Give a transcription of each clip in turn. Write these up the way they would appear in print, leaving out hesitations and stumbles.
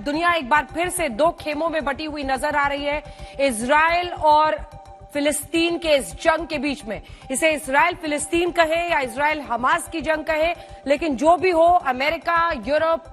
दुनिया एक बार फिर से दो खेमों में बटी हुई नजर आ रही है। इजराइल और फिलिस्तीन के इस जंग के बीच में, इसे इजराइल फिलिस्तीन कहे या इजराइल हमास की जंग कहे, लेकिन जो भी हो, अमेरिका, यूरोप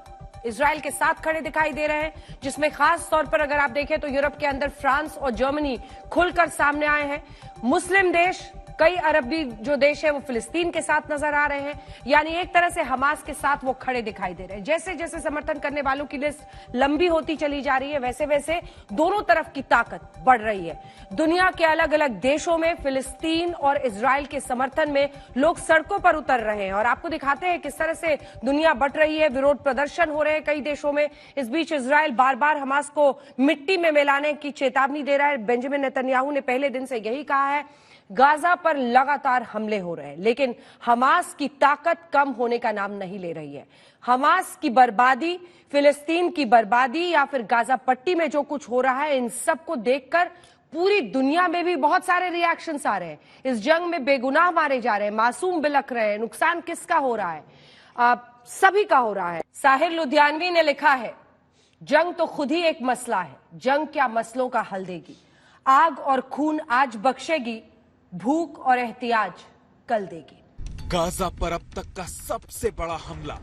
इजराइल के साथ खड़े दिखाई दे रहे हैं, जिसमें खास तौर पर अगर आप देखें तो यूरोप के अंदर फ्रांस और जर्मनी खुलकर सामने आए हैं। मुस्लिम देश, कई अरबी जो देश है वो फिलिस्तीन के साथ नजर आ रहे हैं, यानी एक तरह से हमास के साथ वो खड़े दिखाई दे रहे हैं। जैसे जैसे समर्थन करने वालों की लिस्ट लंबी होती चली जा रही है, वैसे वैसे दोनों तरफ की ताकत बढ़ रही है। दुनिया के अलग अलग देशों में फिलिस्तीन और इजराइल के समर्थन में लोग सड़कों पर उतर रहे हैं और आपको दिखाते हैं किस तरह से दुनिया बट रही है। विरोध प्रदर्शन हो रहे हैं कई देशों में। इस बीच इजराइल बार बार हमास को मिट्टी में मिलाने की चेतावनी दे रहा है। बेंजामिन नेतन्याहू ने पहले दिन से यही कहा है। गाजा पर लगातार हमले हो रहे हैं, लेकिन हमास की ताकत कम होने का नाम नहीं ले रही है। हमास की बर्बादी, फिलिस्तीन की बर्बादी या फिर गाजा पट्टी में जो कुछ हो रहा है, इन सबको देखकर पूरी दुनिया में भी बहुत सारे रिएक्शंस आ रहे हैं। इस जंग में बेगुनाह मारे जा रहे हैं, मासूम बिलख रहे हैं। नुकसान किसका हो रहा है? सभी का हो रहा है। साहिर लुधियानवी ने लिखा है, जंग तो खुद ही एक मसला है, जंग क्या मसलों का हल देगी। आग और खून आज बख्शेगी, भूख और एहतियाज कल देगी। गाजा पर अब तक का सबसे बड़ा हमला।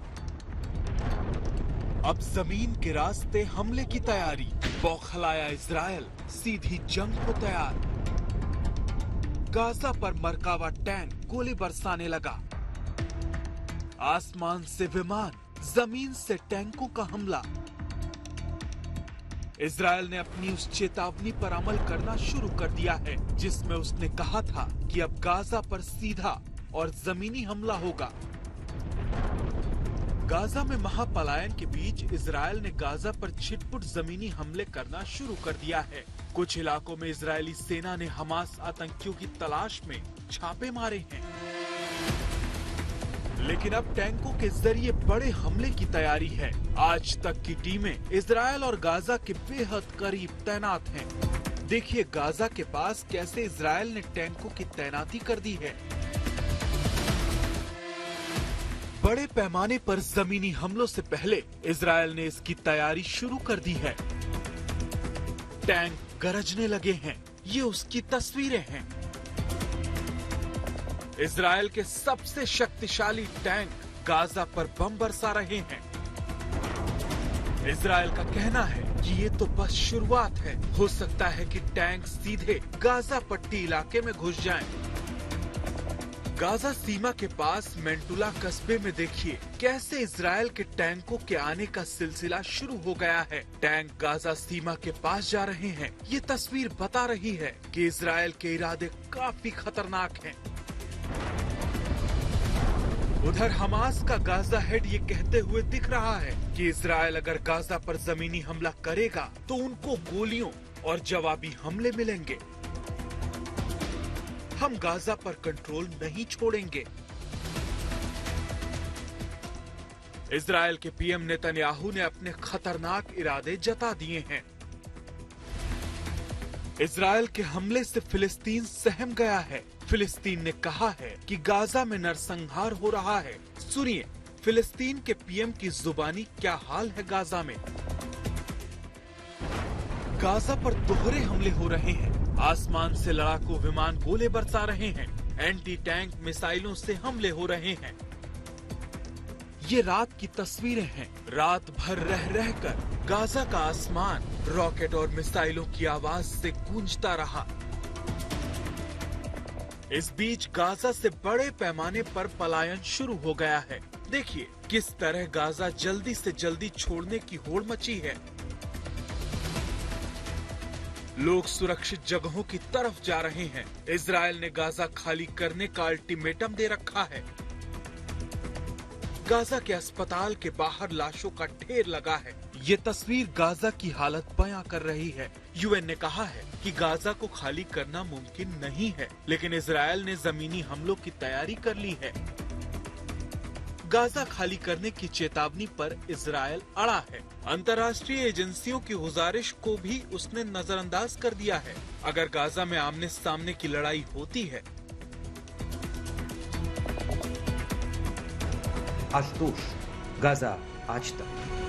अब जमीन के रास्ते हमले की तैयारी। बौखलाया इजराइल, सीधी जंग को तैयार। गाजा पर मरकावा टैंक गोली बरसाने लगा। आसमान से विमान, जमीन से टैंकों का हमला। इजराइल ने अपनी उस चेतावनी पर अमल करना शुरू कर दिया है जिसमें उसने कहा था कि अब गाजा पर सीधा और जमीनी हमला होगा। गाजा में महापलायन के बीच इजराइल ने गाजा पर छिटपुट जमीनी हमले करना शुरू कर दिया है। कुछ इलाकों में इजरायली सेना ने हमास आतंकियों की तलाश में छापे मारे हैं, लेकिन अब टैंकों के जरिए बड़े हमले की तैयारी है। आज तक की टीमें इजराइल और गाजा के बेहद करीब तैनात हैं। देखिए गाजा के पास कैसे इजराइल ने टैंकों की तैनाती कर दी है। बड़े पैमाने पर जमीनी हमलों से पहले इजराइल ने इसकी तैयारी शुरू कर दी है। टैंक गरजने लगे हैं, ये उसकी तस्वीरें हैं। इजराइल के सबसे शक्तिशाली टैंक गाजा पर बम बरसा रहे हैं। इजराइल का कहना है कि ये तो बस शुरुआत है, हो सकता है कि टैंक सीधे गाजा पट्टी इलाके में घुस जाएं। गाजा सीमा के पास मेंटुला कस्बे में देखिए कैसे इजराइल के टैंकों के आने का सिलसिला शुरू हो गया है। टैंक गाजा सीमा के पास जा रहे हैं। ये तस्वीर बता रही है कि इजराइल के इरादे काफी खतरनाक हैं। उधर हमास का गाजा हेड ये कहते हुए दिख रहा है कि इजराइल अगर गाजा पर जमीनी हमला करेगा तो उनको गोलियों और जवाबी हमले मिलेंगे। हम गाजा पर कंट्रोल नहीं छोड़ेंगे। इजराइल के पीएम नेतन्याहू ने अपने खतरनाक इरादे जता दिए हैं। इजराइल के हमले से फिलिस्तीन सहम गया है। फिलिस्तीन ने कहा है कि गाजा में नरसंहार हो रहा है। सुनिए फिलिस्तीन के पीएम की जुबानी क्या हाल है गाजा में। गाजा पर दोहरे हमले हो रहे हैं। आसमान से लड़ाकू विमान गोले बरसा रहे हैं। एंटी टैंक मिसाइलों से हमले हो रहे हैं। ये रात की तस्वीरें हैं। रात भर रह कर गाजा का आसमान रॉकेट और मिसाइलों की आवाज से गूंजता रहा। इस बीच गाजा से बड़े पैमाने पर पलायन शुरू हो गया है। देखिए किस तरह गाजा जल्दी से जल्दी छोड़ने की होड़ मची है। लोग सुरक्षित जगहों की तरफ जा रहे हैं। इजराइल ने गाजा खाली करने का अल्टीमेटम दे रखा है। गाजा के अस्पताल के बाहर लाशों का ढेर लगा है। ये तस्वीर गाजा की हालत बयां कर रही है। यूएन ने कहा है कि गाजा को खाली करना मुमकिन नहीं है, लेकिन इजराइल ने जमीनी हमलों की तैयारी कर ली है। गाजा खाली करने की चेतावनी पर इजराइल अड़ा है। अंतर्राष्ट्रीय एजेंसियों की गुजारिश को भी उसने नजरअंदाज कर दिया है। अगर गाजा में आमने सामने की लड़ाई होती है। आशुतोष, गाजा आज तक।